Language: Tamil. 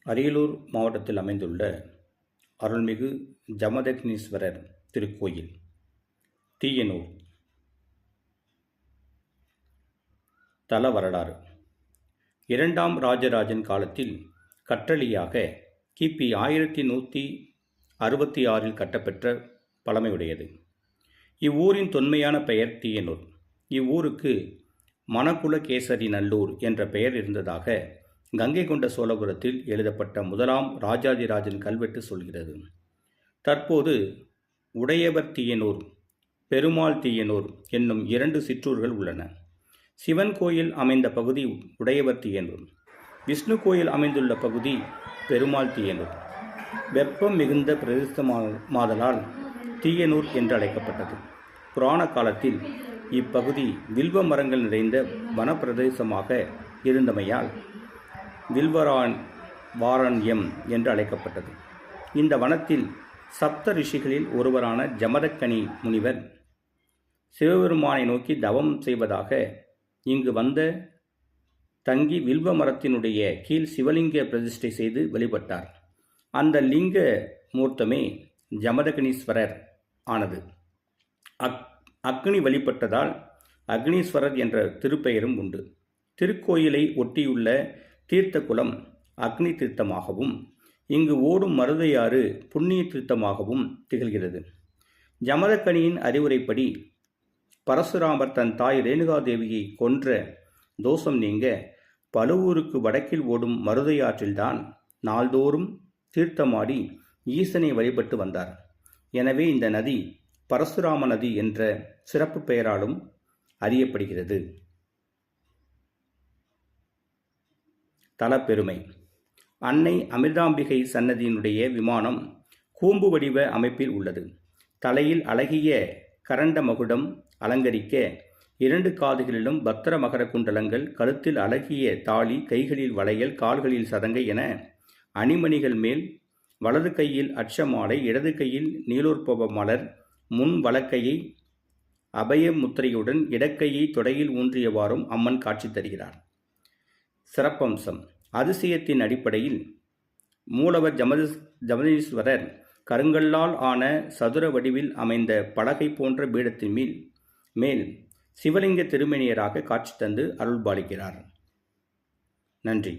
அரியலூர் மாவட்டத்தில் அமைந்துள்ள அருள்மிகு ஜமதக்னீஸ்வரர் திருக்கோயில் தீயனூர். தல வரலாறு: 2ஆம் ராஜராஜன் காலத்தில் கற்றளியாக கிபி 1166 கட்டப்பெற்ற பழமையுடையது. இவ்வூரின் தொன்மையான பெயர் தீயனூர். இவ்வூருக்கு மணக்குலகேசரி நல்லூர் என்ற பெயர் இருந்ததாக கங்கை கொண்ட சோழபுரத்தில் எழுதப்பட்ட 1ஆம் ராஜாதிராஜன் கல்வெட்டு சொல்கிறது. தற்போது உடையவர் தீயனூர், பெருமாள் தீயனூர் என்னும் 2 சிற்றூர்கள் உள்ளன. சிவன் கோயில் அமைந்த பகுதி உடையவர் தீயனூர், விஷ்ணு கோயில் அமைந்துள்ள பகுதி பெருமாள் தீயனூர். வெப்பம் மிகுந்த பிரதேசமாதலால் தீயனூர் என்று அழைக்கப்பட்டது. புராண காலத்தில் இப்பகுதி வில்வ மரங்கள் நிறைந்த வனப்பிரதேசமாக இருந்தமையால் வில்வவாரண்யம் என்று அழைக்கப்பட்டது. இந்த வனத்தில் சப்த ரிஷிகளில் ஒருவரான ஜமதக்கனி முனிவர் சிவபெருமானை நோக்கி தவம் செய்வதாக இங்கு தங்கி வில்வ மரத்தினுடைய கீழ் சிவலிங்க பிரதிஷ்டை செய்து வழிபட்டார். அந்த லிங்க மூர்த்தமே ஜமதக்னீஸ்வரர் ஆனது. அக்னி வழிபட்டதால் அக்னீஸ்வரர் என்ற திருப்பெயரும் உண்டு. திருக்கோயிலை ஒட்டியுள்ள தீர்த்த குளம் அக்னி தீர்த்தமாகவும் இங்கு ஓடும் மருதையாறு புண்ணிய தீர்த்தமாகவும் திகழ்கிறது. ஜமதக்கனியின் அறிவுரைப்படி பரசுராமர் தன் தாய் ரேணுகாதேவியை கொன்ற தோஷம் நீங்க பழுவூருக்கு வடக்கில் ஓடும் மருதையாற்றில்தான் நாள்தோறும் தீர்த்தமாடி ஈசனை வழிபட்டு வந்தார். எனவே இந்த நதி பரசுராம நதி என்ற சிறப்பு பெயராலும் அறியப்படுகிறது. தலப்பெருமை: அன்னை அமிர்தாம்பிகை சன்னதியினுடைய விமானம் கூம்பு வடிவ அமைப்பில் உள்ளது. தலையில் அழகிய கரண்ட மகுடம் அலங்கரிக்க 2 காதுகளிலும் பத்திர மகர குண்டலங்கள், கழுத்தில் அழகிய தாலி, கைகளில் வளையல், கால்களில் சதங்கை என அணிமணிகள் மேல் வலது கையில் அட்சமாலை, இடது கையில் நீலோற்பவ மலர், முன் வலக்கையை அபய முத்திரையுடன் இடக்கையை தொடையில் ஊன்றியவாறும் அம்மன் காட்சி தருகிறார். சிறப்பம்சம்: அதிசயத்தின் அடிப்படையில் மூலவர் ஜமதீஸ்வரர் கருங்கல்லால் ஆன சதுர வடிவில் அமைந்த பலகை போன்ற பீடத்தின் மேல் சிவலிங்க திருமேனியராக காட்சி தந்து அருள்பாலிக்கிறார். நன்றி.